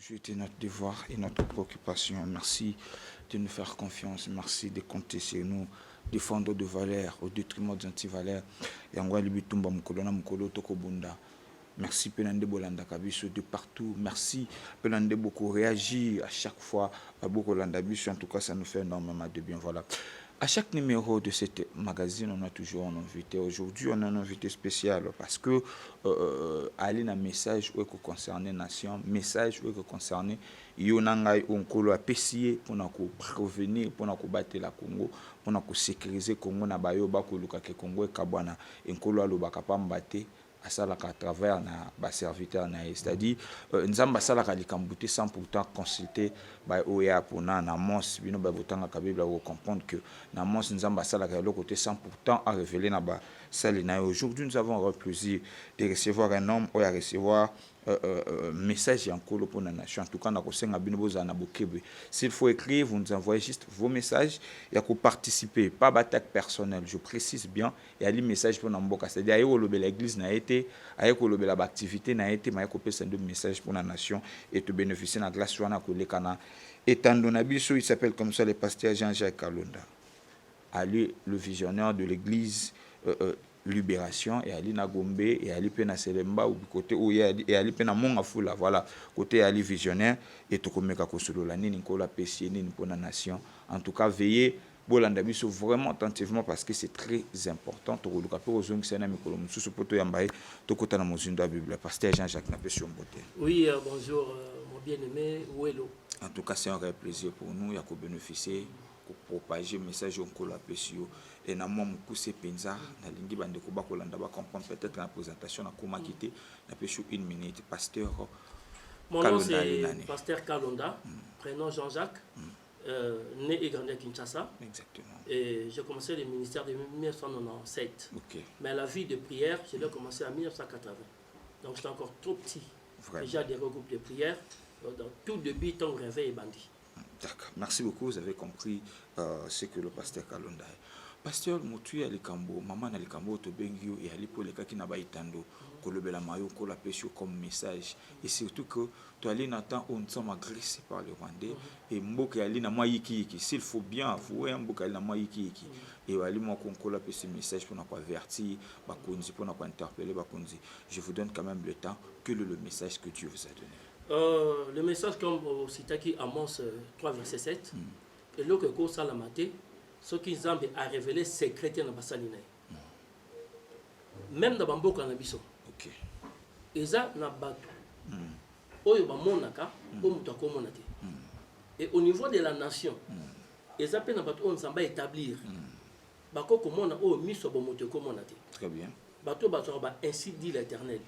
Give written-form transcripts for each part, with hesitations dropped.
Dieu était notre devoir et notre préoccupation. Merci de nous faire confiance. Merci de compter sur nous, défendre de valeurs au détriment des antivaleurs. Et en Bitumba Mukolona Mukolo Tokobunda. Merci Penande Bolanda Kabiso de partout. Merci Penande beaucoup réagir à chaque fois à beaucoup Biso. En tout cas, ça nous fait énormément de bien. Voilà. À chaque numéro de cette magazine, on a toujours un invité. Aujourd'hui, on a un invité spécial parce que il a un message qui concerne la nation, message qui concerne Yonangai Onkolo a pessier pour nous prévenir, pour nous battre la Congo, pour nous sécuriser Congo na bayo bakoluka ke Congo e kabwana Nkolo alobaka pambate asalaka à travers na serviteur na c'est-à-dire nzamba asalaka likambuté sans pourtant consulter ba oya pona na mons bino ba botanga ka Bible pour comprendre que na mons nzamba asalaka le côté sans pourtant à révéler na ba salina. Aujourd'hui nous avons le plaisir de recevoir un homme ou à recevoir message en colo pour la nation. En tout cas, s'il faut écrire, vous nous envoyez juste vos messages. Il y a qu'à participer, pas d'attaque personnelle. Je précise bien. Il y a des messages pour Namboka. C'est-à-dire, il y a l'église n'a été, il y a l'activité n'a été, mais il y a des messages pour la nation et te bénéficier de la glace. Et Tandonabiso, il s'appelle comme ça le pasteur Jean-Jacques Kalonda. Ali, le visionnaire de l'église Libération, et Ali Nagombe, et Ali Pena Selemba, ou côté où il y a Ali Pena Mongafula, voilà, côté Ali visionnaire, et Tokomeka Kosololani, Nicolas Pessier, pour la nation. En tout cas, veillez, Bolandabiso vraiment attentivement parce que c'est très important. Pasteur Jean-Jacques Napession Boté. Oui, bonjour, mon bien-aimé, Ouelo. En tout cas, c'est un réel plaisir pour nous, il y a qu'à bénéficier. Propager message on colla pesio et na moi mukuse penza na lingi bande ko bakolanda ba comprendre peut-être la présentation na koma quitter na pesio 1 minute pasteur mon nom c'est pasteur Kalonda, prénom Jean-Jacques, né et grandi à Kinshasa. Exactement. Et j'ai commencé le ministère de 1997. OK. Mais la vie de prière, je l'ai commencé en 1980. Donc j'étais encore trop petit. Vraiment. Déjà des regroupes de prière dans tout début ton réveil bandit. D'accord. Merci beaucoup. Vous avez compris ce que le pasteur Kalonda est. Pasteur Moutu à Likambo, maman à Likambo, Tobengio et Alipo les Kaki Nabaitando, Kolobela Mayo, Kola Pesio comme message. Et surtout que tu allais Nathan, on s'est agressé par les Rwandais. Et Mboka Alina Maïki, s'il faut bien avouer, Mboka Alina Maïki. Et Ali Moko Kola Pesio message pour nous avertir, Bakonzi, pour nous interpeller, Bakonzi. Je vous donne quand même le temps. Quel est le message que Dieu vous a donné? Le message comme c'est qui Amos 3 verset 7 et là que ça la maté ce qui Nzambe a révélé secret na basalina même dans bamboka na biso. OK. Eza na bato oyo ba monaka o muto ko monate et au niveau de la nation eza pe na bato on Nzambe établir bako ko mona o miso bo muto ko monate. Très bien. Bato ba ainsi dit l'Éternel.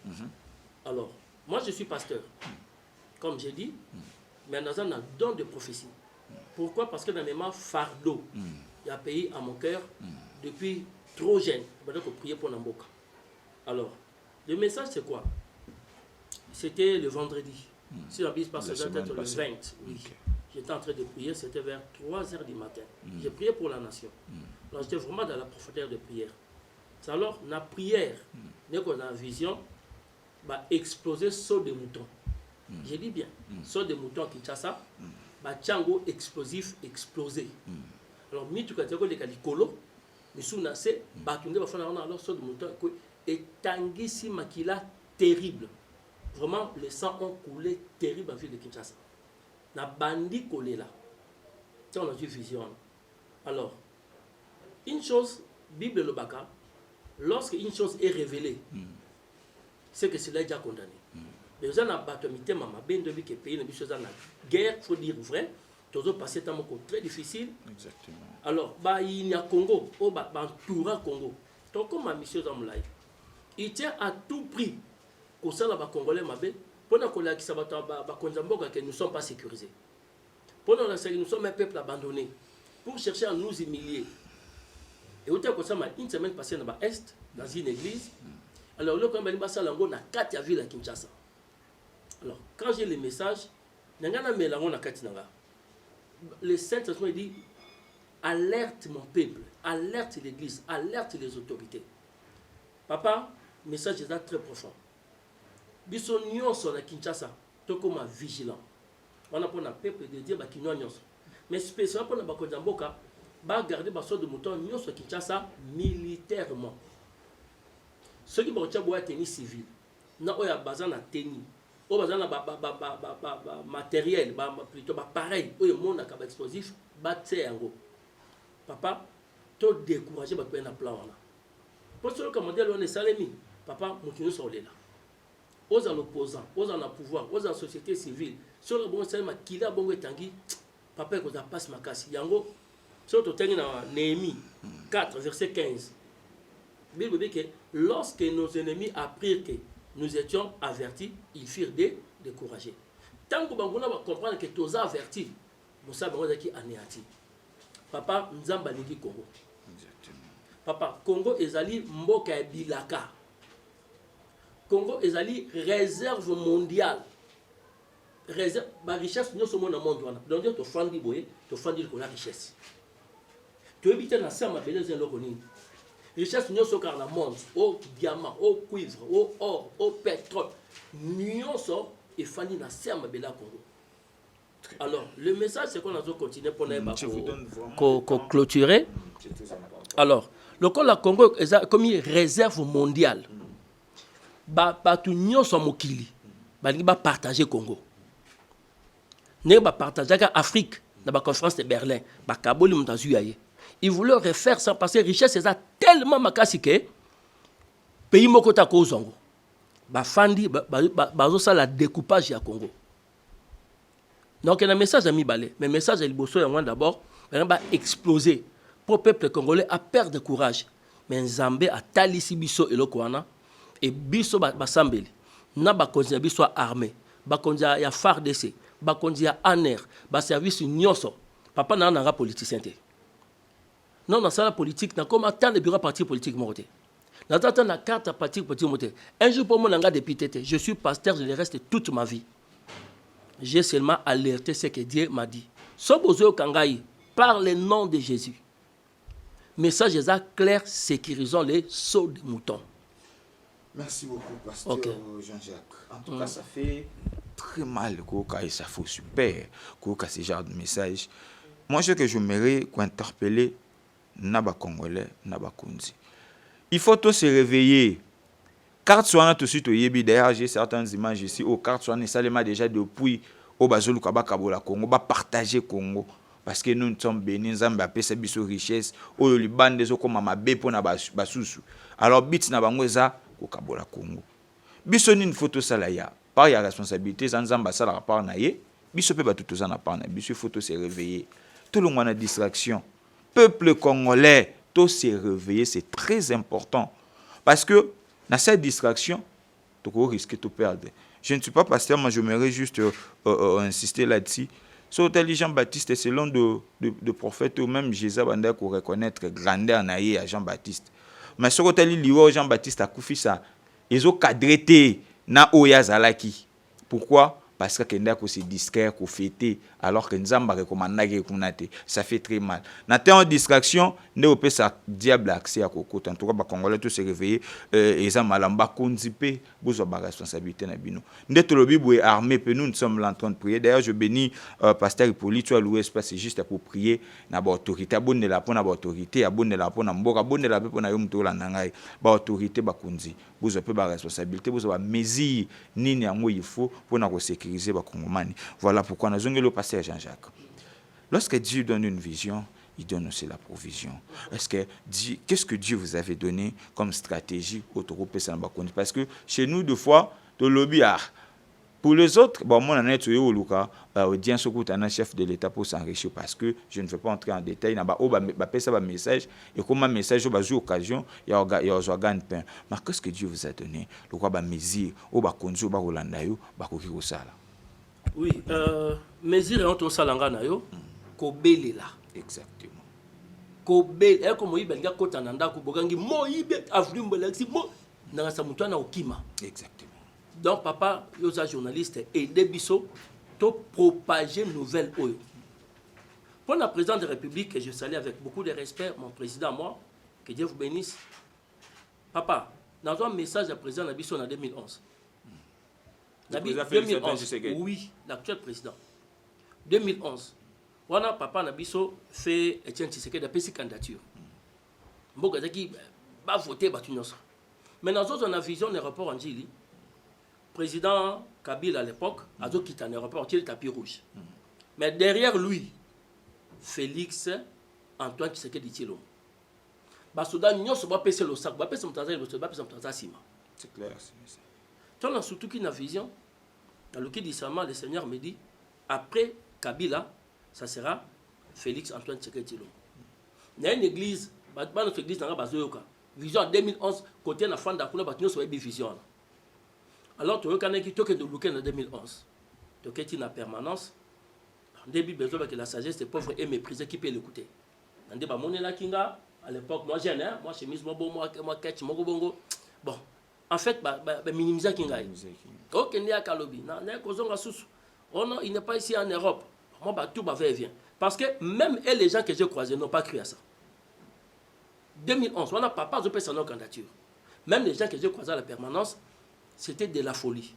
Alors moi je suis pasteur. Comme j'ai dit, mais nous avons un don de prophétie. Pourquoi? Parce que dans mes mains, fardeau, il y a un pays à mon cœur depuis trop jeune. Je vais prier pour Namboka. Alors, le message c'est quoi? C'était le vendredi. Si la Bible passe, c'était le 20. Oui. Okay. J'étais en train de prier, c'était vers 3h du matin. J'ai prié pour la nation. Alors j'étais vraiment dans la profondeur de prière. Alors, la prière, dès qu'on a une vision, va exploser saut de moutons. J'ai dit bien, saut de moutons à Kinshasa, Tchango explosif explosé. Alors, Mitukateko de Kalikolo, Missouna c'est, Batunde va faire alors saut de moutons et Tanguisi Makila terrible. Vraiment, le sang ont coulé terrible dans la ville de Kinshasa. La bandit collé là. Ça, on a eu vision. Alors, une chose, Bible le Baka, lorsque une chose est révélée, c'est que cela est déjà condamné. Mais vous avez un maman, ben de qui pays, guerre, il faut dire vrai. Tous ont passé un moment très difficile. Exactement. Alors, il y a Congo, Toura Congo. Donc, comme ma mission dans le il tient à tout prix que ça, les Congolais, pour que nous ne sommes pas sécurisés. Pour nous sommes un peuple abandonné. Pour chercher à nous humilier. Et autant que ça, une semaine passée dans l'Est, dans une église. Alors, là, quand on a 4 villes à Kinshasa. Alors, quand j'ai les messages, le Saint-Esprit dit alerte mon peuple, alerte l'église, alerte les autorités. Papa, le message est très profond. Bisognon sur la Kinshasa, tout comme vigilant. On a pour le peuple de Dieu, mais spécialement pour le Bakodamboka, va garder le de mouton nyonso Kinshasa militairement. Ceux qui vont avoir tennis civil, na oya bazan na tennis, o bazan na matériel, plutôt pareil, oyo monde a explosif, batse yango. Papa, to décourager ba na plan wana. Pour ceux qui modèle on est salemi, papa moutonyo sont là. Aux opposants, aux en pouvoir, aux en société civile, sur le bon salema kila bongo tangi, papa ko da passe makasi yango. Sur le terrain dans Néhémie 4 verset 15. Bible dit que lorsque nos ennemis apprirent que nous étions avertis, ils furent découragés. Tant que nous va comprendre que tous avertis, nous savons qui anéanti. Papa, nous avons balingi Congo. Papa, Congo ezali mboka bilaka. Congo ezali réserve mondiale. Réserve, la richesse nous sommes dans le monde. Donc, tu fandi boye, tu fandi la richesse. Tu évites dans ça ma belle zéloronine. Richesse nous sommes dans le monde. Au diamant, au cuivre, au or, au pétrole. Nous sommes et fandi dans ça ma belle Congo. Alors, le message c'est qu'on a continué pour clôturer. Alors, le Congo est comme une réserve mondiale. Tout nous sommes mokili. Ba partager Congo. Ne ba partager Afrique dans la conférence de Berlin. Ba kaboli mutazu yaye. Ils voulaient refaire ça parce que richesse est tellement makasi que pays moko ta ko zongo. Ba fandi ba zo ça la découpage ya Congo. Donc un message à mi balé, mais message à liboso yango d'abord, ba exploser pour peuple congolais à perdre de courage. Mais Nzambe a talisi biso eloko wana et biso ba sambeli. Na ba konzi biso armé, ba konzi ya FARDC, ba konzi ya ANER, ba service nyonso. Papa na nga politicien te. Non, dans la politique, na comme attendre le bureau parti politique monté. Na attendre la carte parti politique monté. Un jour pour moi nga député, je suis pasteur, je le reste toute ma vie. J'ai seulement alerté ce que Dieu m'a dit. Sobozo kangai par le nom de Jésus. Message clair, sécurisons les sauts de moutons. Merci beaucoup, pasteur Jean-Jacques. En tout cas, ça fait très mal et ça fait super ce genre de message. Moi, ce que je m'aimerais interpeller, Naba Congolais, Naba Kunzi. Il faut tous se réveiller. Carte soana tout de suite au Yébi. D'ailleurs, j'ai certaines images ici. Au carte soana, ça les déjà depuis au Bazulu Kabakabola Congo, va partager Congo. Parce que nous sommes bénis, nous avons fait des richesses. Au Liban, des autres comme ma pour na basusu. Alors, bit na bangweza au Kabola Congo. Bisoni une photo salaya. Par la responsabilité, sans ambassade à part naïe. Biso peut pas tout ça na part naïe. Biso photo se réveiller. Tout le monde a distraction. Peuple congolais, tout se réveiller, c'est très important. Parce que dans cette distraction, tu risques de perdre. Je ne suis pas pasteur, mais je m'aimerais juste insister là-dessus. Sur Jean-Baptiste, c'est l'un de prophètes, ou même Jésus Banda pour reconnaître grandeur naïe à Jean-Baptiste. Mais sur Jean-Baptiste a koufi ça. Ils ont cadré na Oya Zalaki. Pourquoi? Parce que Kenda ko se distraire, ko fêter, alors que Nzamba recommande que ça fait très mal. Na en distraction, ne opé ça diable accès à Koko. En tout cas, Congolais tous se réveiller, et ça malamba konzipe, vous avez responsabilité na bino. Nde lobi boué armé, nous nous sommes en train de prier. D'ailleurs, je bénis pasteur Hippolyte, tu as loué espace juste pour prier na ba autorité, abonne la pour na ba autorité, abonne la pour na mboka, abonne la pour na yom to la nangai, ba autorité ba konzi. Vous avez ba responsabilité, vous avez mesure nini yango il faut pour na ko sécuriser. Voilà pourquoi nous avons le pasteur Jean-Jacques. Lorsque Dieu donne une vision, il donne aussi la provision. Qu'est-ce que Dieu vous avait donné comme stratégie autour de parce que chez nous, deux fois, de lobby. Pour les autres, bon, moi, on est audience au chef de l'État pour s'enrichir parce que je ne veux pas entrer en détail. Un message et comme un message, il y a occasion, il y a un gain de pain. Mais qu'est-ce que Dieu vous a donné? Le quoi, mesure, au bakonzo, au barolandayo, bakoki sala. Oui, mesure en salanga nayo, kobele là. Exactement. Kobele, comme il benga kotananda ko bogangi moibe avenue mbelexi mo na sa mutana okima. Exactement. Donc papa, yosa journaliste et Debiso to propager nouvelle oyo. Pour la présidente de la République, je salue avec beaucoup de respect mon président moi, que Dieu vous bénisse. Papa, dans un message à président Nabiso en 2011. 2011, oui, l'actuel président. 2011 wana papa na biso fait Etienne Tshisekedi a pesi candidature mboka zaki ba voter batu nyonso mais dans autres on a vision l'aéroport en Djili président Kabila à l'époque a zo quitté l'aéroport tiré le tapis rouge mais derrière lui Félix Antoine Tshisekedi Tshilombo basoda nyonso ba pesi le sac ba pesi mutaza le ba pesi mutaza sima c'est clair tu as surtout qui na vision dans le qui dit seulement le Seigneur me dit après Kabila ça sera Félix Antoine Tshisekedi Tshilombo. Il y a une église, notre église dans la vision en 2011, côté de la fin de la couleur, nous avons une vision. Alors, tu as un qui toque de Luken en 2011. Tu as une permanence. En début, besoin que la sagesse des pauvres est méprisée, qui peut l'écouter. Dans des bamones là, Kinga, à l'époque, moi j'ai un, moi chemise, moi catch, moi bongo. Bon, en fait, minimiser Kinga. Ok, il y a Kalobi. Oh non, il n'est pas ici en Europe. Moi, tout vient. Parce que même les gens que j'ai croisés n'ont pas cru à ça. 2011, on n'a pas de son candidature. Même les gens que j'ai croisés à la permanence, c'était de la folie.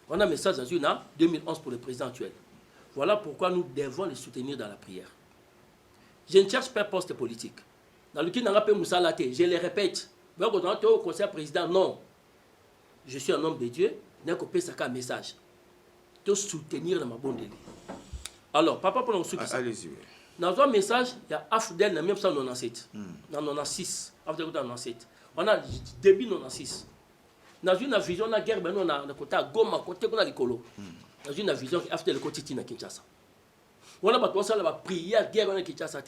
On a un message dans une 2011 pour le président actuel. Voilà pourquoi nous devons les soutenir dans la prière. Je ne cherche pas un poste politique. Dans le qui n'a pas Moussa, je le répète. Au conseil président, non. Je suis un homme de Dieu, n'a pas un message. De soutenir dans ma bonne délire. Alors, papa, pour nous soutenir. Allez-y. Dans un message, il y a Afdel, dans 1997. Dans 96. Afdel, dans 97. On a début 96. Dans une vision, on a guerre, on a côté à Goma, côté on a l'écolo. Dans une vision, Afdel, le côté de Kinshasa. On a la prière, guerre, on a Kinshasa.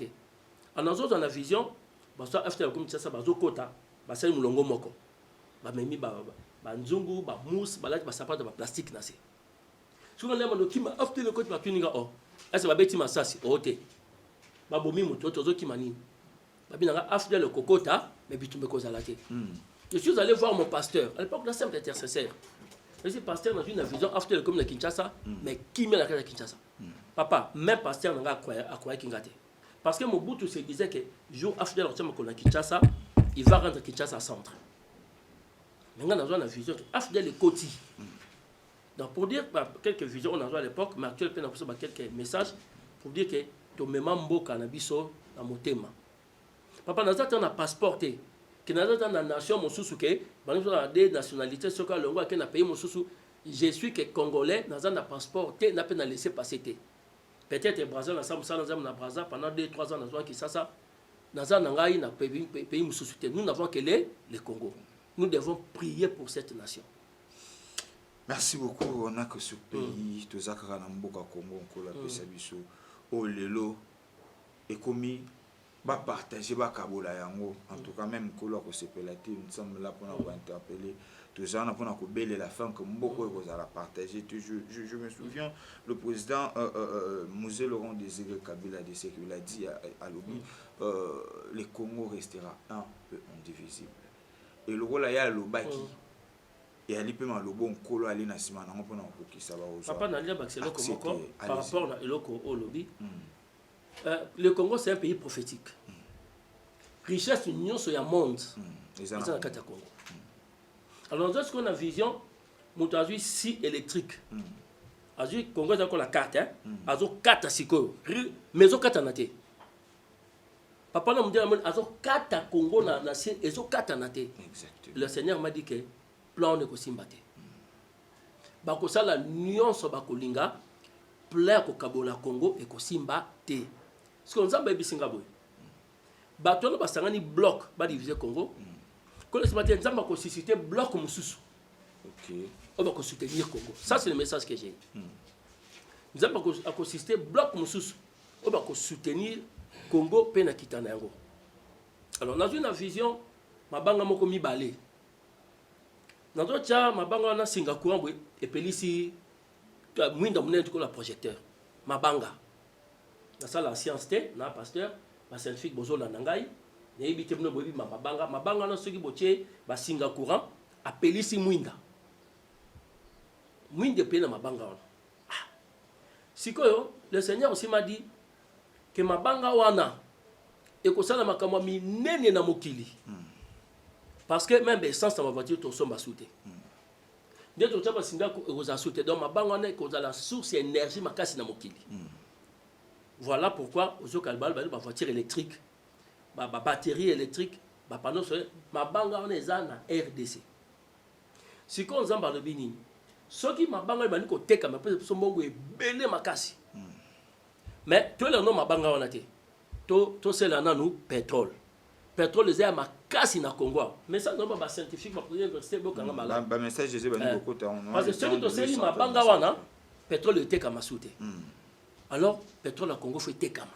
Dans une autre vision, Afdel, comme Kinshasa, Bazokota, Basel Moulongo Moko. Bamemi, Banzungu, Bamous, Basapat, Plastique, Nase. Si on a qui m'a offert le côté de la oh, est-ce que ma bête m'a sassé? Oh, t'es. Ma bomi mouton, tozo qui m'a dit. Ma bien a offert le cocota, mais bitum me cause à la tête. Je suis allé voir mon pasteur, à l'époque, la simple intercesseur. Je suis pasteur dans une vision offert comme le Kinshasa, mais qui met la carte à Kinshasa? Papa, même pasteur n'a pas à croire Kingate. Parce que mon bout se disait que jour after le Kinshasa, il va rendre Kinshasa centre. Maintenant, dans une vision, after le Koti. Donc, pour dire quelques visions, on a à l'époque, mais actuellement, on a quelques messages pour dire que tu me mambo cannabiso dans mon thème. Papa, nous avons un passeport, que nous avons une nation, mon sous que nous avons des nationalités, ce que l'on a pays, mon sous je suis que Congolais, nous avons un passeport, nous avons laissé passer. Peut-être Brazil, nous avons un Brazil pendant 2-3 ans, nous avons ça. Nous avons un pays, mon sous nous n'avons que les Congo. Nous devons prier pour cette nation. Merci beaucoup. On a que ce pays, tous les Mboka Congo, on a Pesabiso, au Lelo, et commis, va partager, va Kabola Yango. En tout cas, même Kolo que c'est pélaté, nous sommes là pour nous interpeller. Tous les ans, pour nous bêler la fin que Mboko vous a partagé. Je me souviens, le président Mosé Laurent Désiré Kabila il a dit à Lobi, le Congo restera un peu indivisible. Et le rôle là, le Baki. Et ali pe malobo nkolo ali na sima na ngopona okisa ba ozo papa na lia baxelo komoko par rapport à eloko au lobby le Congo c'est un pays prophétique richesse union sur le monde ils ont kata Congo alors lorsque qu'on a vision moutazu si électrique azu Congo ça ko la carte azu kata siko maison kata naté papa na mudela azu kata Congo na si ezo kata naté le Seigneur m'a dit que plan de Kosimbate. Bakosala nyonso bakolinga plan ko kabola Congo et Kosimba te. Ce qu'on zamba bisinga boy. Batono basangani bloc ba diviser Congo. Ko le Simbate nzamba ko susciter bloc mususu. OK. On va soutenir Congo. Ça c'est le message que j'ai. Nzamba ko susciter bloc mususu. On va soutenir Congo pe na kitana yango. Alors dans une vision mabanga moko mibale. Dans d'autres cas, mabanga na Singapour et pelisi mwinda munene ko la projecteur mabanga na sala science te na pasteur ba scientifique bozola nangai ne ibite mno bobi mabanga na soki boche ba Singapour a pelisi mwinda pe na mabanga wana sikoyo le Seigneur aussi m'a dit que mabanga wana e ko sala makamwa minene na mokili. Parce que même essence dans ma voiture, ton son m'a sauté. nde toza basinga ekozala soute donc mabanga wana ekozala source ya énergie makasi na mokili. Voilà pourquoi ozokala baloba bavoiture électrique babatterie électrique bapanneau solaire mabanga wana eza na RDC. Sikoyo nzambe alobi nini soki mabanga ebandi kotekama mpe biso mbongo ebele makasi mais toyelango mabanga wana te tosala nanu pétrole eza ya makasi na Congo mais ça nzambe bascientifique bapremier université bokanga malamu bamessage eze bandi kokota parce que soki tosali mabanga wana pétrole etekama su te alors pétrole ya Congo fo etekama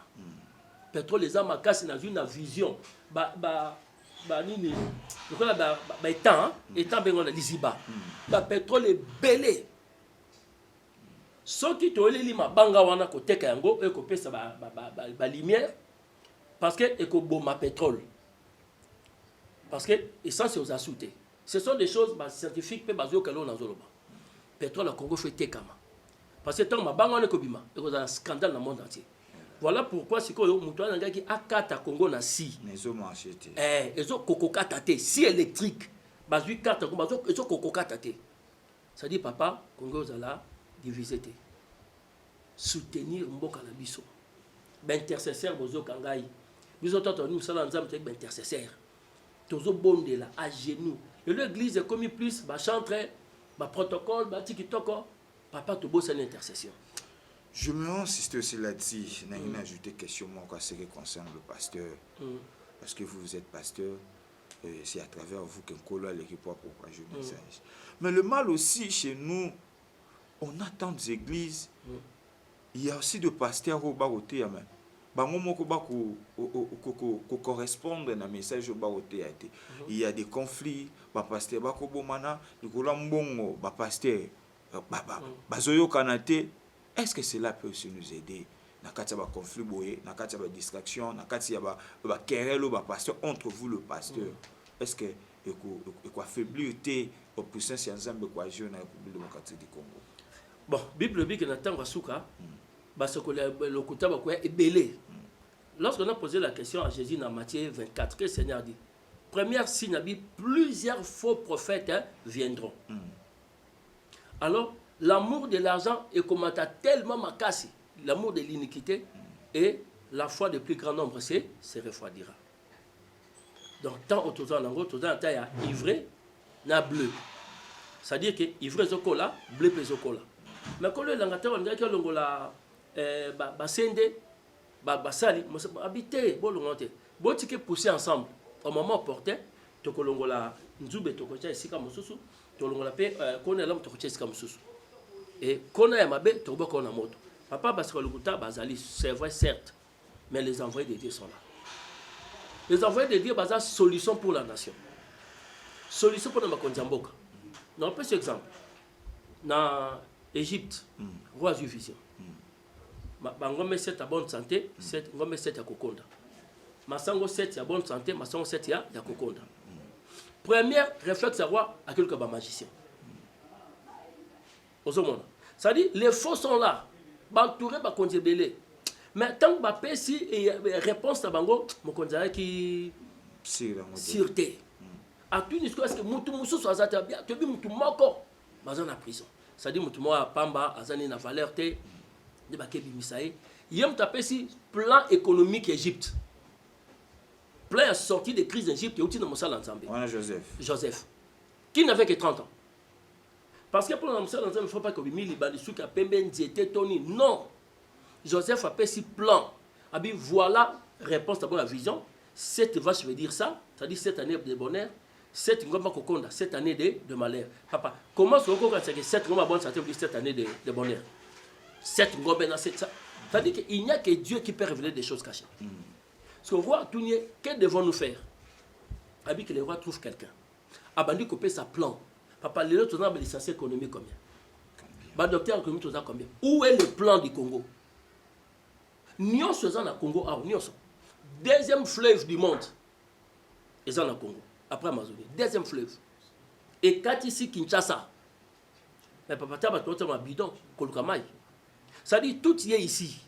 pétrole eza makasi na zwi na vision nini lokola étant bengo na liziba pétrole ebele soki toyeleli mabanga wana koteka yango ekopesa lumière parce que ekoboma pétrole parce que essence oza su te ce sont des choses scientifiques mpe bazokala oyo nazoloba pétrole ya Congo fo etekama parce que ntango mabanga wana ekobima ekozala scandale na monde entier. Voilà pourquoi sikoyo mutu wana ngaki akata Congo na si ezomarche te ezokokokata te si électrique bazwi kata Congo ezokokokata te ça dit papa Congo ozala divisé te soutenir mboka na biso baintercesseur bozokanga ngai biso totoni mosala nzambe te baintercesseur tozobondela à genoux l'église est comme plus bachantre baprotocole batikitoko papa tobosana intercession. Je me insiste aussi là-dessus. Je vais ajouter une question à ce qui concerne le pasteur. Parce que vous êtes pasteur, c'est à travers vous qu'un colo l'équipe pour propager le message. Mais le mal aussi chez nous, on a tant d'églises, il y a aussi de pasteurs au baroté. Correspondre à un message au baroté. Il y a des conflits, pasteur bakobomana, le kolambongo, pasteur, bazoyo kanate. Est-ce que cela peut aussi nous aider? Nakati ya conflit boye, nakati ya distraction, nakati ya querelle ou pasteur entre vous le pasteur. Est-ce que il affaiblir la puissance de Nzambe kwa jeune na République démocratique du Congo? Bon, Bible dit que na tango suka parce que le kota ba kwa ebele. Lorsqu'on a posé la question à Jésus dans Matthieu 24, que le Seigneur dit, première signe, plusieurs faux prophètes viendront. Alors l'amour de l'argent est commenté tellement makasi, l'amour de l'iniquité et la foi de plus grand nombre se refroidira. Donc tant au toza nango toza ta ya ivre na bleu. C'est-à-dire que ivre zokola, bleu pe zokola. Mais quand le langata on dit que longola basende basali habiter bolongote. Botike pousser ensemble au moment opportun to kolongola nzube to kocha esika mosusu to longola pe kona lam to kocha esika mosusu. Et qu'on a mabe tobo qu'on a moto papa parce que le gouta bazali c'est vrai certes mais les envoyés de Dieu sont là. Les envoyés de Dieu bazali solution pour la nation, solution pour notre konzamboka. Non pas cet exemple na Égypte roi du vision bangome 7 à bonne santé 7 ngome 7 à kokonda masango 7 à bonne santé masango 7 à kokonda. Premier réflexe à roi à quelque magicien. Ça dit, les faux sont là. Bantouré, ba konzebele. Mais tant que ba si réponse à bango, mon konzara qui sûreté. À tout discours, est-ce que mutu musu soit zata bien, tu bi mutu moko, bazan en prison. Ça dit mutu moa pamba azani na valeur te de ba kebi misae. Yem tapé si plan économique Égypte. Plan sorti de crise d'Égypte et outil de Moussa Lanzambe. Joseph. Qui n'avait que 30 ans. Parce que pour l'ensemble, il ne faut pas que les Balisouka Pemben étaient Tony. Non. Joseph a fait ce plan. Voilà réponse d'abord à la vision. Cette vache veut dire ça. C'est-à-dire cette année de bonheur. Cette année de malheur. Papa, comment se reconnaître que cette bonne santé veut dire cette année de bonheur? Cette ngombe c'est ça. C'est-à-dire qu'il n'y a que Dieu qui peut révéler des choses cachées. Parce qu'on voit, que devons-nous faire? Avec que les rois trouvent quelqu'un. Abandi couper sa plan. Papa, les autres ont licencié économique combien? Le docteur économique combien? Où est le plan du Congo? Nous sommes au Congo. Deuxième fleuve du monde. Ils sont au Congo. Après Amazonie. Deuxième fleuve. Et quand ici, Kinshasa. Mais papa, tu as un bidon. Ça dit tout y est ici.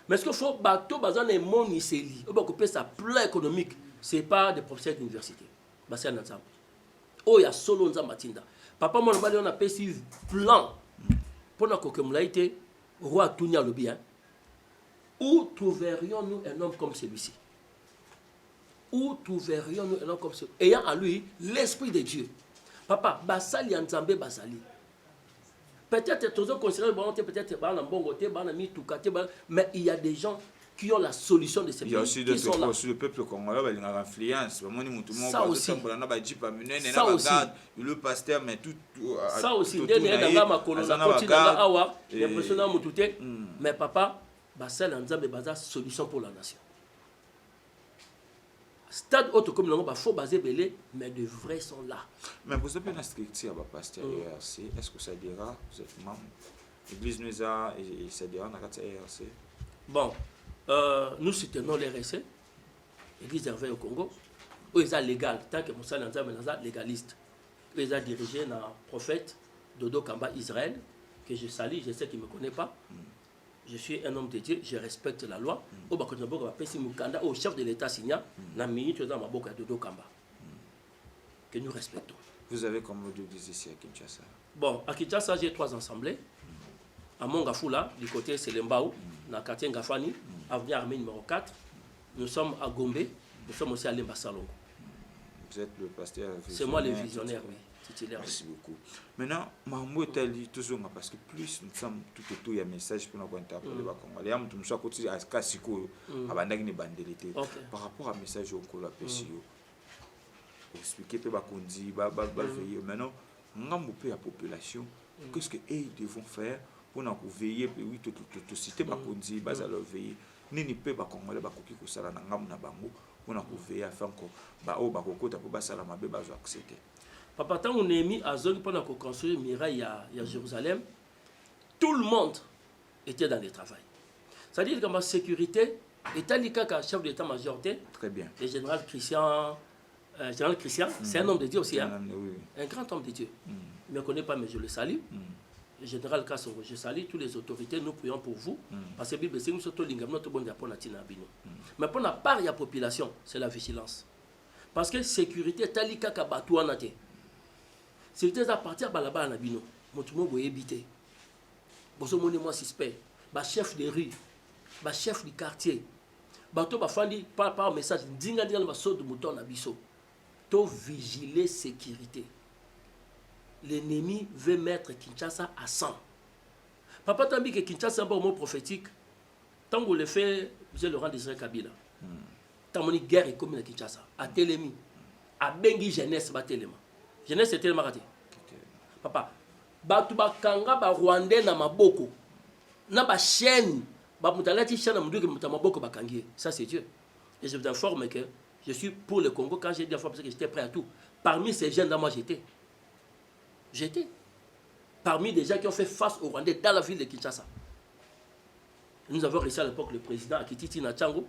Mais ce qu'il faut, bateau, bazan et mon iseli. On va couper sa plan économique. Ce n'est pas des professeurs d'université. C'est un ensemble. Oh, il y a solo nza matinda. Papa, mon mari, on a payé plan pour que nous été roi Tounia le bien. Où trouverions-nous un homme comme celui-ci? Où trouverions-nous un homme comme celui-ci? Ayant à lui l'Esprit de Dieu. Papa, Basali Nzambe Basali. Peut-être tous considérés peut-être bon côté, mais il y a des gens qui ont la solution de ces pays. Il y a aussi d'autres fois aussi le peuple congolais, il a l'influence. Ça aussi. Ça aussi. Le pasteur, mais tout. Ça aussi. Mais papa, Basali Nzambe Basali solution pour la nation. Stade autre comme il faut baser belé, mais de vrais sont là. Mais vous avez une structure à pasteur ERC. Est-ce que ça dira, vous êtes membre? L'église nous a et ça dira dans la ERC. Bon, nous soutenons l'RC, l'église d'Hervé au Congo, où ils sont légal, tant que Moussa Lanza est légaliste. Ils sont dirigés dans le prophète Dodo Kamba Israël, que je salue, je sais qu'il ne me connaît pas. Je suis un homme de Dieu, je respecte la loi. Au chef de l'État signa, la ministre dans ma boca Dodo Kamba. Que nous respectons. Vous avez comme vous disiez ici à Kinshasa? Bon, à Kinshasa, j'ai 3 assemblées. À Mongafula, du côté Selembao, dans le quartier Ngafani, avenue Armée numéro 4. Nous sommes à Gombe, nous sommes aussi à Lemba Salongo. Vous êtes le pasteur visionnaire? C'est moi le visionnaire, oui. Merci beaucoup. Maintenant, Mahmoud Tali, toujours, parce que plus nous sommes tout autour, il y a un message pour nous interpeller les Congolais. Nous sommes côté à Kasiko, à Bandagni Bandelité. Par rapport à message au Kolo Pesio, expliquer peu Bakondi, veiller. Maintenant, nous avons la population. Qu'est-ce qu'ils devront faire pour nous veiller, oui, tout citer Bakondi, Bazalo veiller. Ni peu Congolais, Bakoki Kusala, Nangam Nabango, pour nous veiller à faire encore, Bakoko, Tapo Basalama, Bazo accepter. Papa, quand on est mis à zone pendant qu'on construit Mirail à Jérusalem, tout le monde était dans le travail. C'est-à-dire que ma sécurité est un chef d'état-major. Très bien. Le général Christian, c'est un homme de Dieu aussi. Un grand homme de Dieu. Il ne me connaît pas, mais je le salue. Le général Kassongo, je salue toutes les autorités. Nous prions pour vous. Parce que la Bible, c'est notre bon Japon. Mais pour la part de la population, c'est la vigilance. Parce que sécurité est un kabatuana. C'est à partir de là-bas, Nabino. Mon tout le monde éviter. Boso moi suspect. Ba chef de rue, ba chef du quartier. Ba to ba fandi par message dinga dinga ba so de mouton na biso. To vigiler sécurité. L'ennemi veut mettre Kinshasa à 100. Papa tambi que Kinshasa est un mot prophétique. Tant que le fait, M. Laurent Désiré Kabila. Tant que guerre est comme à Kinshasa, à Télémi, à Bengi jeunesse ba Téléma. Jeunesse était le raté. Papa, batu bakanga ba Rwandais na maboko. Na ba chaîne, ba mutalati chaîne na munduki mutamaboko bakangi. Ça c'est Dieu. Et je vous informe que je suis pour le Congo quand j'ai dit la fois parce que j'étais prêt à tout. Parmi ces jeunes là, moi j'étais. Parmi des gens qui ont fait face aux Rwandais dans la ville de Kinshasa. Nous avons réussi à l'époque le président Akititi Nachango.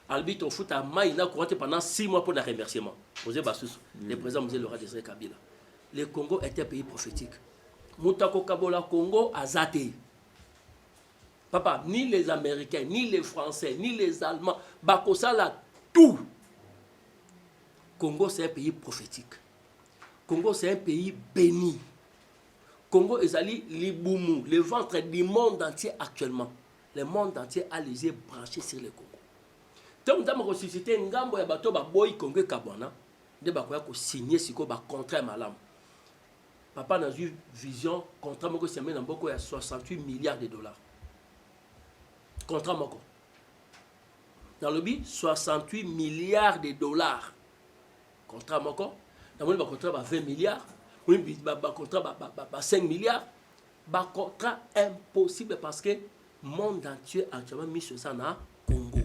Albit au foot à Maïna pendant 6 mois pour les remerciements. Le président M. Laurent Désiré Kabila. Le Congo était un pays prophétique. Moutako Kabola Congo a zaté. Papa, ni les Américains, ni les Français, ni les Allemands, Bakosala, tout. Congo, c'est un pays prophétique. Congo, c'est un pays béni. Congo est allé Liboumou, le ventre du monde entier actuellement. Le monde entier a les yeux branchés sur le Congo. Tant que nous ressuscité ngambo ya bato ba boy Congo kabwana, de bakoya ko signer siko ba contrat malam. Papa a eu vision contrat moko semé na mboko ya 68 milliards de dollars. Contrat moko. Dans le but 68 milliards de dollars. Contrat moko. Dans le contrat ba 20 milliards, oui ba contrat ba 5 milliards. Ba contrat impossible parce que monde entier actuellement mis sur ça na Congo.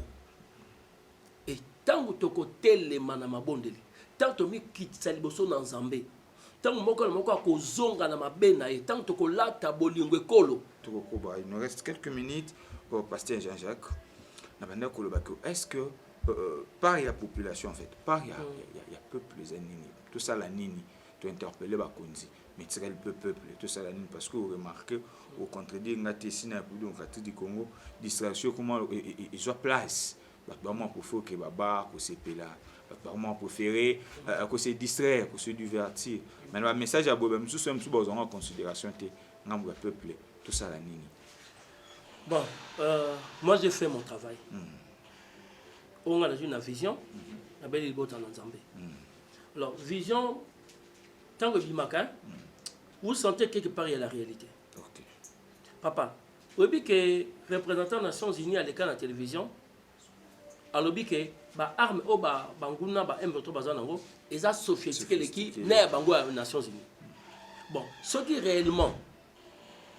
Et tant que tu côté les manamabondeli, tant que tu quittes liboso na Nzambe, tant que moko ko zonga na mabena et tant que tu lata bolingo ekolo. Il nous reste quelques minutes pour pasteur Jean-Jacques. Est-ce que par la population en fait, par il y a peuple les nini, tout ça la nini, tu interpeller Bakonzi, mais tu le peuple, tout ça la nini parce que vous remarquez au contredire ngati sina pour donc du Congo, distraction comment ils ont place. Pour faut que baba ko sepela apparemment préféré que se distraire, que se divertir. Mais le message à Bob, nous sommes tous en considération le peuple, tout ça la nini. Bon, moi j'ai fait mon travail. On a une vision, la belle est en Nzambé. Alors, vision, tant que Bimaka, vous sentez quelque part il y a la réalité. Okay. Papa, vous savez que représentant des Nations Unies à l'écran de la télévision, alors que ba arme o ba banguna ba M23 bazanango eza sophistiqué l'équipe né bango aux Nations Unies. Bon, ce qui réellement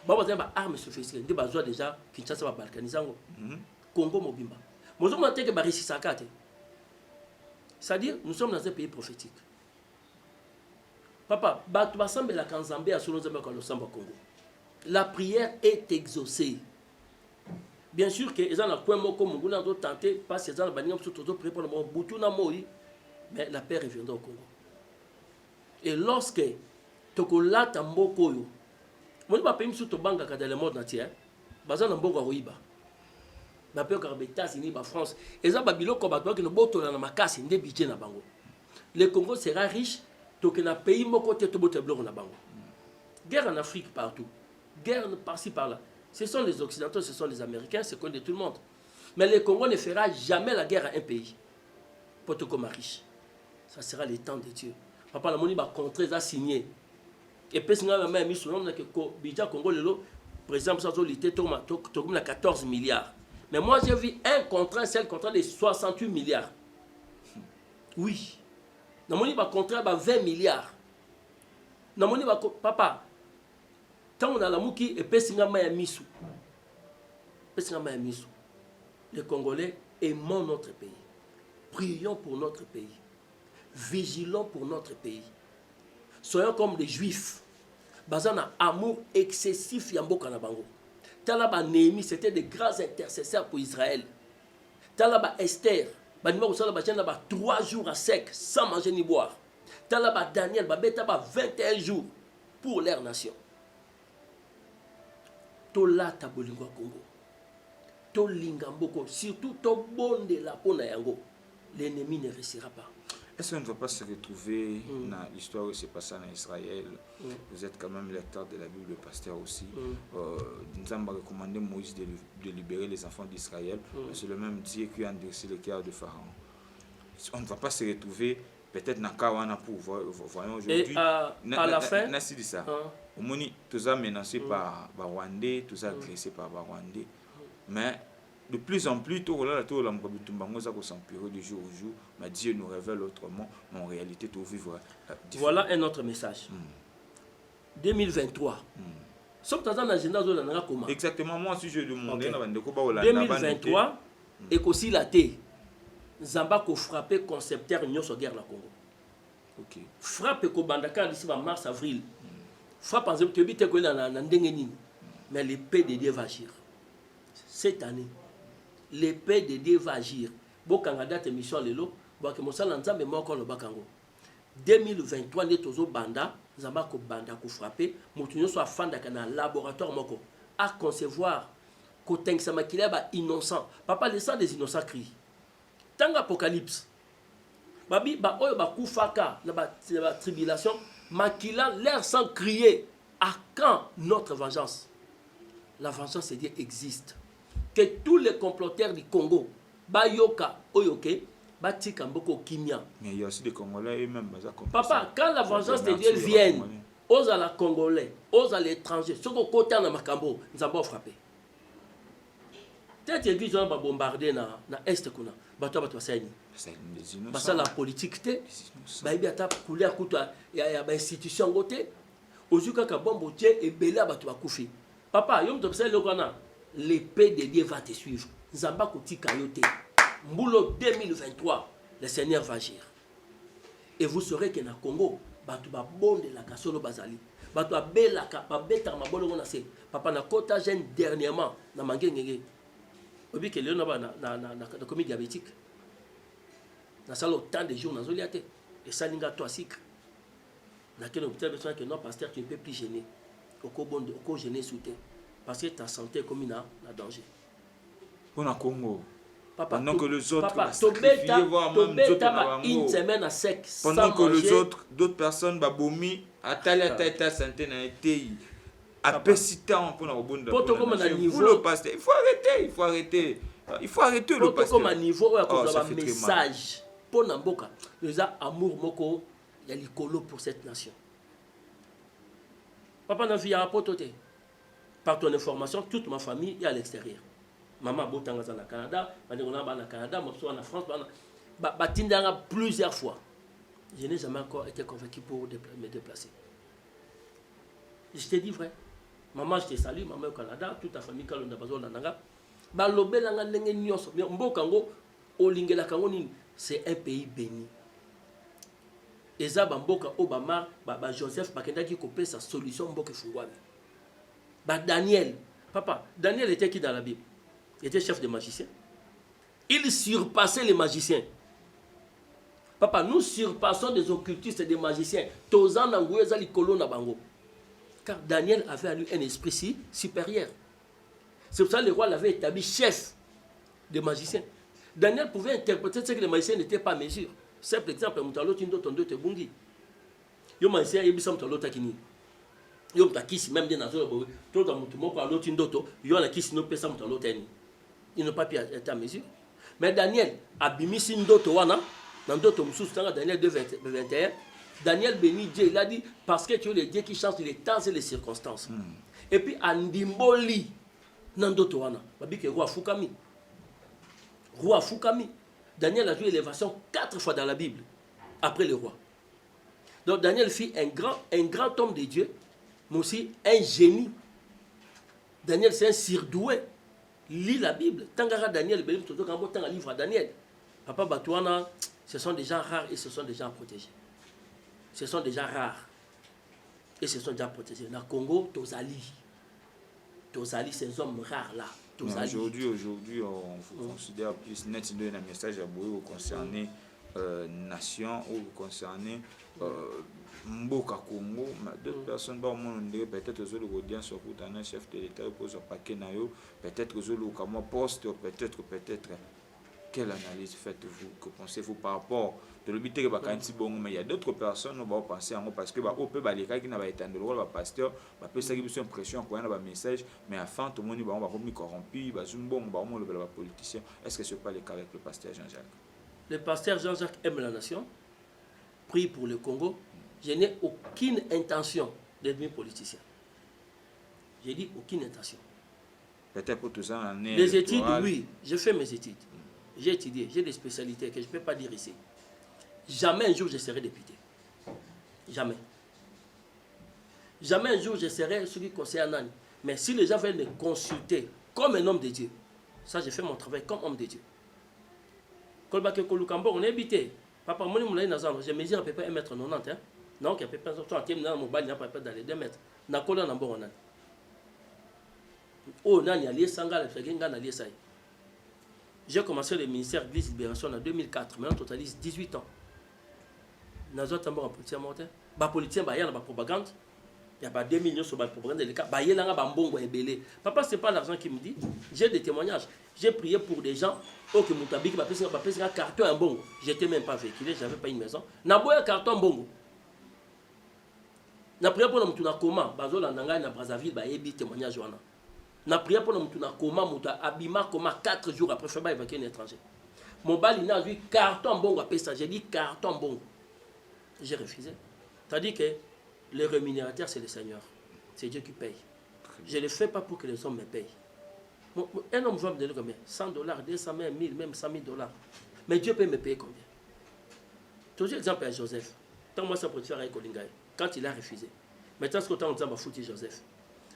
ba ba arme sophistiqué ndi bazwa déjà Kinshasa ba balkanizango. Congo mobimba. Moi je m'entends que ba risisaka te. C'est-à-dire nous sommes dans un pays prophétique. Papa, ba tu basambe la kanzambe a solo nzambe ko lo samba Congo. La prière est exaucée. Bien sûr que les gens ont tenté parce que les gens ont préparé pour le mais la paix reviendra au Congo. Et lorsque Tokola Tamboko, moi je ne sais pas si dans le monde entier, bazan Mbongo Roiba, ma paix aux États-Unis, la France, et ça babilo combattant que nous bottons dans ma casse des budgets na bango. Le Congo sera riche, donc un pays moko te botte blanc na bango. Guerre en Afrique partout, guerre par-ci par-là. Ce sont les Occidentaux, ce sont les Américains, c'est comme de tout le monde. Mais le Congo ne fera jamais la guerre à un pays. Pour te comme riche. Ça sera le temps de Dieu. Papa, la monnaie va contrer, ça signé. Et puis, si on a mis sur le nom que le budget Congo, par exemple, ça a 14 milliards. Mais moi, j'ai vu un contrat, c'est le contrat de 68 milliards. Oui. La monnaie va contrer 20 milliards. La monnaie va papa. Tant on a la mouki et pesinga maya misu. Les Congolais aimons notre pays. Prions pour notre pays. Vigilons pour notre pays. Soyons comme les Juifs. Bazana amour excessif yamboka na bango. Talaba Néhémie, c'était des grands intercesseurs pour Israël. Talaba Esther, banima ko sala ba 3 jours à sec sans manger ni boire. Talaba Daniel, babeta ba 21 jours pour leur nation. Tolata bolingo Congo. Tolinga mboko, surtout to bonde la pona yango. L'ennemi ne réussira pas. Est-ce qu'on ne va pas se retrouver dans l'histoire où c'est passé en Israël? Vous êtes quand même lecteur de la Bible, le pasteur aussi. Nous avons recommandé Moïse de libérer les enfants d'Israël. C'est le même Dieu qui a endurci le cœur de Pharaon. On ne va pas se retrouver peut-être dans Kawana pour voyons aujourd'hui. À la fin, Nasi dit ça. Au moins, tout ça menacé par Rwandais, tout ça agressé par Rwandais. Mais de plus en plus, tout là, s'empirer de jour au jour. Mais Dieu nous révèle autrement. Mais en réalité, tout vivre. Voilà un autre message. 2023. Exactement, moi aussi je demande. 2023, et aussi la thé. Zamba ko frappé concepteur Union sur guerre la Congo. Ok. Frappe ko bandaka d'ici mars avril. Frappe en exemple tu ko na ndengeni. Mais l'épée de Dieu va agir. Cette année, l'épée de Dieu va agir. Bokanga date émission lelo, bo ke mosala nzambe moko lo bakango. 2023 ne tozo banda, Zamba ko banda ko frappé, motu nyo so afanda kana laboratoire moko à concevoir ko tengsa makila ba innocent. Papa le sang des innocents crie. Tant apocalypse babi ba oyo ba kufaka na ba tribulation makila l'air sans crier à quand notre vengeance. La vengeance de Dieu existe. Que tous les comploteurs du Congo ba yoka oyoke ba tika mboko kimia. Mais il y a aussi des Congolais eux-mêmes. Papa, quand la vengeance de Dieu vienne aux à la Congolais, aux à l'étranger, ceux qui côté na makambo, nous avons frappé. Peut-être que gens va bombarder na est kuna. Bato bato saini. Parce la politique te. Ba ibi ata couler akuta ya ba institution ngote. Ozuka ka bombo tie et bela bato ba kufi. Papa, yom to le kana l'épée de Dieu va te suivre. Nzamba kotika yote. Mbulo 2023, le Seigneur va agir. Et vous saurez que na Congo, bato ba bonde la kasolo bazali. Bato abela ka ba beta mabolo ngona se. Papa na kota jeune dernièrement na mangengenge. Obi que le na commis diabétique. Na sala autant de jours na zoliate et ça linga toi sik. Na quel hôpital besoin que non pasteur tu ne peux plus gêner. Oko bonde oko gêner souté parce que ta santé est comme na danger. Pour na Congo. Papa, pendant que les autres papa, sacrifiaient, voire même les autres une semaine à sec. Pendant que les autres, d'autres personnes, babomi, atali atali santé n'a été apesitant pour la rebonde. Vous le pasteur, il faut arrêter, il faut arrêter. Il faut arrêter le pasteur. Comme un niveau, un message pour Namboka. Nous avons amour moko, il y a l'écolo pour cette nation. Papa n'a vu un pototé. Par ton information, toute ma famille est à l'extérieur. Maman Botanga au Canada, Maman au Canada, moi en France, Batindanga plusieurs fois. Je n'ai jamais encore été convaincu pour me déplacer. Je te dis vrai. Maman, je te salue, maman au Canada, toute ta famille quand on a besoin d'Ananga. C'est un pays béni. Et ça, Mboka Obama, Joseph Bakenda qui copie sa solution Mboka Fungwami. Daniel, papa, Daniel était qui dans la Bible? Il était chef de magicien. Il surpassait les magiciens. Papa, nous surpassons des occultistes et des magiciens. Car Daniel avait à lui un esprit supérieur. C'est pour ça que le roi l'avait établi chef des magiciens. Daniel pouvait interpréter ce que les magiciens n'étaient pas à mesure. Simple exemple, Moutalo Tindo Tondo Tebungi. Yo magicien Yebisam Tolo Takini. Yo Mtakisi, même des nations, tout dans Moutumoko à l'autre Tindoto, yo la Kisi no Pesam Tolo Teni. Ils n'ont pas pu être à mesure. Mais Daniel, Abimisi Ndoto Wana, dans d'autres Moussous, Daniel 2:21, Daniel bénit Dieu, il a dit, parce que tu es le Dieu qui change les temps et les circonstances. Et puis, Andimboli, Nandoto Wana, Babike Roi Fukami. Roi Fukami. Daniel a vu l'élévation 4 fois dans la Bible, après le roi. Donc Daniel fit un grand homme de Dieu, mais aussi un génie. Daniel, c'est un surdoué. Lis la Bible. Tangara Daniel, un livre à Daniel. Papa Batouana, ce sont des gens rares et ce sont des gens protégés. Ce sont des gens rares et ce sont des gens protégés. Dans le Congo, Tozali, ces hommes rares-là. Aujourd'hui, on considère plus net un message à Boyo concerné nation ou concerné Mboka Congo. D'autres personnes, peut-être que le Godien sur un chef de l'État pose un paquet naïo, peut-être que le poste, peut-être. Quelle analyse faites-vous? Que pensez-vous par rapport de l'obité que bon, mais il y a d'autres personnes qui vont penser en parce que on peut les cas qui n'a pas été dans le rôle pasteur, peut ça qui une pression quoi un message, mais à fin tout le monde va remis corrompu, va zoom bon, le politicien. Est-ce que ce n'est pas le cas avec le pasteur Jean-Jacques? Le pasteur Jean-Jacques aime la nation, prie pour le Congo. Je n'ai aucune intention de devenir politicien. J'ai dit aucune intention. Peut-être pour tout ça, les études, oui, j'ai fait mes études. J'ai étudié, j'ai des spécialités que je ne peux pas dire ici. Jamais un jour je serai député. Jamais. Jamais un jour je serai celui qui conseille un âne. Mais si les gens veulent me consulter comme un homme de Dieu, ça j'ai fait mon travail comme homme de Dieu. Kolbake Kolukambo, on est habité. Papa, moi je mesure à peu près 1,90 m. Non, il y a peu près dans les 2 mètres. Nakola Nambo on a. Oh, Nani Alié Sangala, Fegenga Alié Saï. J'ai commencé le ministère de l'Église Libération en 2004, maintenant totalise 18 ans. Nous avons un politicien mortel. Les politiciens, il y a la propagande. Il y a pas 2 millions sur la propagande. Il y a un bon belé. Papa, ce n'est pas l'argent qui me dit. J'ai des témoignages. J'ai prié pour des gens. Oh, que Moutabiki m'a fait un carton un bongo. Je n'étais même pas véhiculé, je n'avais pas une maison. Je n'ai pas un carton bongo. Je prié pour nous na comment. Bazola Nanga na Brazzaville, il y a des témoignages. Na prié pour nous na coma, muta abima coma 4 jours après faire évacuer un étranger. Mon bal il a vu carton bongo à ça. J'ai dit carton bongo. J'ai refusé. C'est-à-dire que le rémunérateur c'est le Seigneur. C'est Dieu qui paye. Je ne le fais pas pour que les hommes me payent. Un homme va me donner combien? 100 $, 200 000, 1000, même 100 000 $. Mais Dieu peut me payer combien? Toujours exemple à Joseph. Tant moi ça peut faire avec Olingaï. Quand il a refusé. Maintenant ce que tant on va foutre Joseph.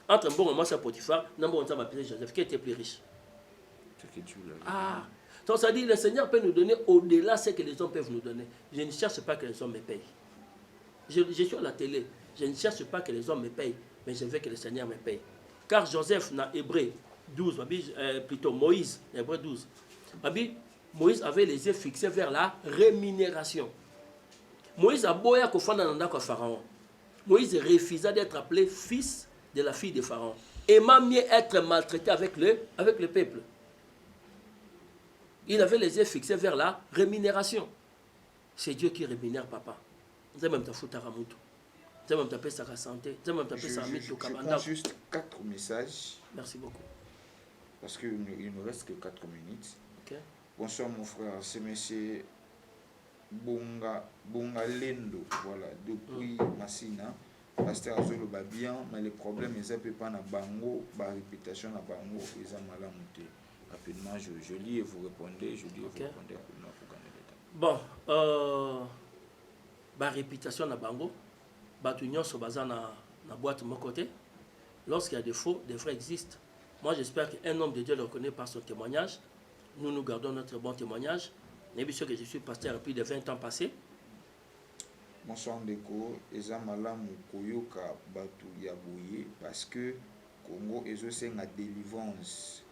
Entre un bon moment, c'est Potiphar, non bon, on va appeler Joseph, qui était plus riche. Ah, donc ça dit, le Seigneur peut nous donner au-delà de ce que les hommes peuvent nous donner. Je ne cherche pas que les hommes me payent. Je suis à la télé, je ne cherche pas que les hommes me payent, mais je veux que le Seigneur me paye. Car Joseph, dans Hébreu 12, plutôt Moïse, Hébreu 12, Moïse avait les yeux fixés vers la rémunération. Moïse a beau être au Pharaon. Moïse refusa d'être appelé fils de la fille de Pharaon. Et m'a mieux être maltraité avec le peuple. Il avait les yeux fixés vers la rémunération. C'est Dieu qui rémunère papa. C'est même ta faute à Ramoutou. C'est même ta paix sa santé. C'est même ta paix sa Je prends juste 4 messages. Merci beaucoup. Parce qu'il ne reste que 4 minutes. Okay. Bonsoir mon frère, c'est monsieur Bonga Lendo, voilà, depuis Massina. Pasteur Azolo va bien, mais le problème est que pas na bango, ma réputation na bango, ils ont mal à monter. Rapidement, je lis et vous répondez, je lis et vous répondez rapidement pour gagner le temps. Bon, ma réputation na bango, batunion sur bazar na boîte de mon côté. Lorsqu'il y a des faux, des vrais existent. Moi, j'espère qu'un homme de Dieu le reconnaît par son témoignage. Nous gardons notre bon témoignage. Mais bien sûr que je suis pasteur depuis de 20 ans passés. Bonsoir Ndeko, eza malamu koyoka batu ya boye parce que Congo ezosenga délivrance.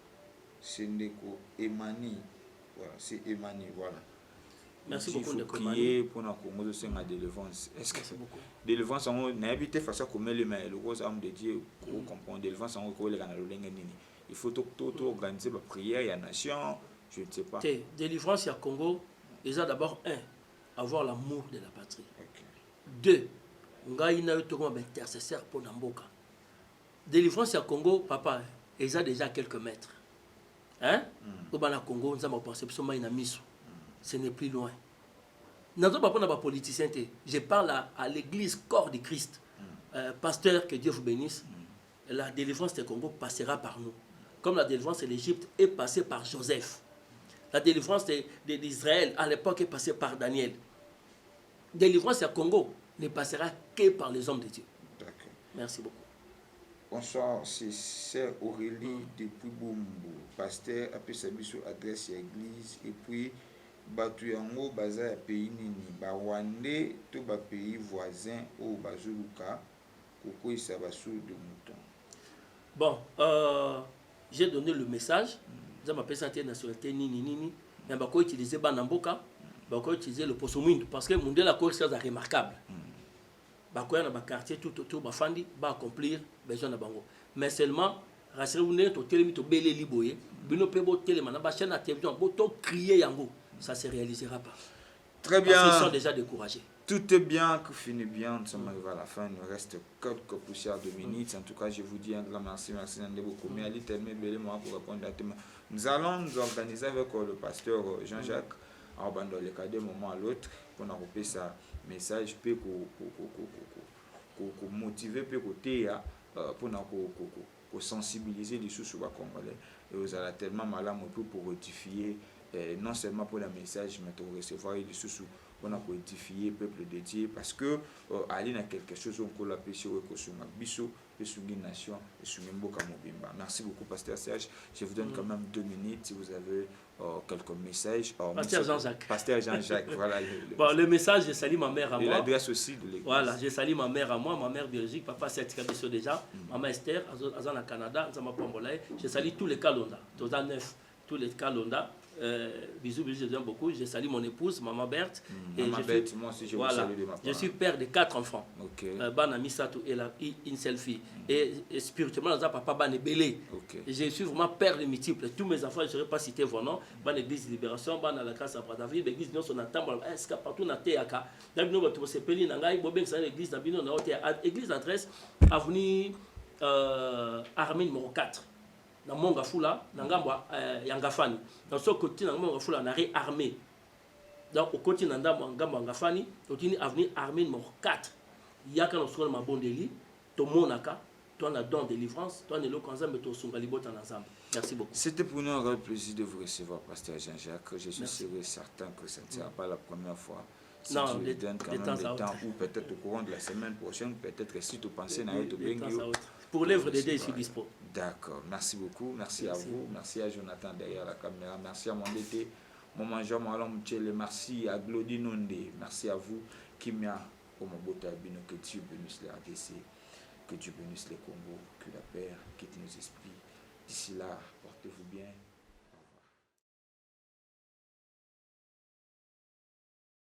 C'est Ndeko Emani. Voilà, c'est Emani, voilà. Merci beaucoup Ndeko Emani. Il faut prier pour la Congo ezosenga délivrance. Est-ce que délivrance on n'a habité face à comme le mais le gros âme de Dieu pour comprendre délivrance on ko le kana lolenge nini. Il faut tout organiser la prière il y a nation, je ne sais pas. Délivrance ya Congo, ils ont d'abord avoir l'amour de la patrie. Okay. 2, ngai na yo comme intercesseur pour Namboka. Délivrance à Congo, papa, ils ont déjà quelques mètres. Hein? Au Bana Congo, nous avons pensé que ce n'est plus loin. Nous n'avons pas de politicien. Je parle à l'église corps de Christ. Pasteur, que Dieu vous bénisse. La délivrance du Congo passera par nous. Comme la délivrance de l'Égypte est passée par Joseph. La délivrance d'Israël à l'époque est passée par Daniel. Délivrance à Congo ne passera que par les hommes de Dieu. D'accord. Merci beaucoup. Bonsoir, c'est Sœur Aurélie depuis Bumbu. Pasteur a pu savoir sur adresse à l'église et puis batu yango baza ya pays nini Rwandais to ba pays voisins au bazuluka koko isa basu de mouton. Bon, j'ai donné le message. J'ai ma nationalité nationalité nini mais bako utiliser banamboka, bako utiliser le posomundo parce que monde la course est remarquable. Bako na ba quartier tout autour ba fandi ba accomplir besoin na bango. Mais seulement rassurez-vous to telemi to belé liboye, bino pebo telema na ba chaîne à télévision, bo to crier yango, ça se réalisera pas. Très bien. Parce qu'ils sont déjà découragés. Tout est bien, que finit bien, nous sommes arrivés à la fin, il nous reste quelques poussières de minutes. En tout cas, je vous dis un grand merci, merci beaucoup. Mais Ali Telme Belé, moi, pour répondre à tout. Nous allons nous organiser avec le pasteur Jean-Jacques, en bandant les cas d'un moment à l'autre, pour nous repérer ça message, pour motiver, pour nous sensibiliser les sous-Congolais. Et vous allez tellement malade pour rectifier, non seulement pour le message, mais pour recevoir les sous on a édifié le peuple de Dieu parce que aller dans quelque chose on peut l'appeler sur Bisso et sur une nation et sur Mboka Mobimba. Merci beaucoup pasteur Serge. Je vous donne quand même 2 minutes si vous avez quelques messages. Pasteur Jean-Jacques. Pasteur Jean-Jacques, voilà. Le message, je salue ma mère à moi. Et l'adresse aussi de l'église. Voilà, je salue ma mère à moi, ma mère biologique, papa Serge déjà, maman Esther, Azana Canada, Zama Pambolaï. Je salue tous les Kalonda, Toza 9, tous les Kalonda. Bisous, je vous aime beaucoup. Je salue mon épouse, maman Berthe. Maman Berthe, moi aussi je vous salue de ma part. Je suis père de 4 enfants. Bana Misato et une seule fille. Et spirituellement, papa Bana Belé. Je suis vraiment père de multiples. Tous mes enfants, je ne saurais pas citer vos noms. Bana Église Libération, Bana la grâce à Brazzaville, l'Église Nyon son attendre. Est-ce que partout na Théaka, d'abord nous avons sepeli nangai, bobeng c'est l'église d'Abino na église adresse avenue Armine numéro 4. Dans mon gafula, dans Gamba Yangafani. Dans ce côté, dans mon gafula, on a réarmé. Donc, au côté, dans Gamba Yangafani, on a avenue Armée numéro 4. Il y a quand on se rend à Bondeli, ton monaka, ton a don de délivrance, ton est le conseil, mais ton sungalibot en ensemble. Merci beaucoup. C'était pour nous un grand plaisir de vous recevoir, pasteur Jean-Jacques. Je suis certain que ce ne sera pas la première fois. Si non, tu donnes quand même le temps, ou peut-être au courant de la semaine prochaine, peut-être si tu pensais à pour l'œuvre de Dieu, je suis dispo. D'accord, merci beaucoup, merci à vous, merci à Jonathan derrière la caméra, merci à mon DT, mon mangeur, mon alum, merci à Glody Nonde, merci à vous, Kimia, pour mon beau tabino, que Dieu bénisse les RDC, que Dieu bénisse les Congo, que la paix quitte nos esprits. D'ici là, portez-vous bien.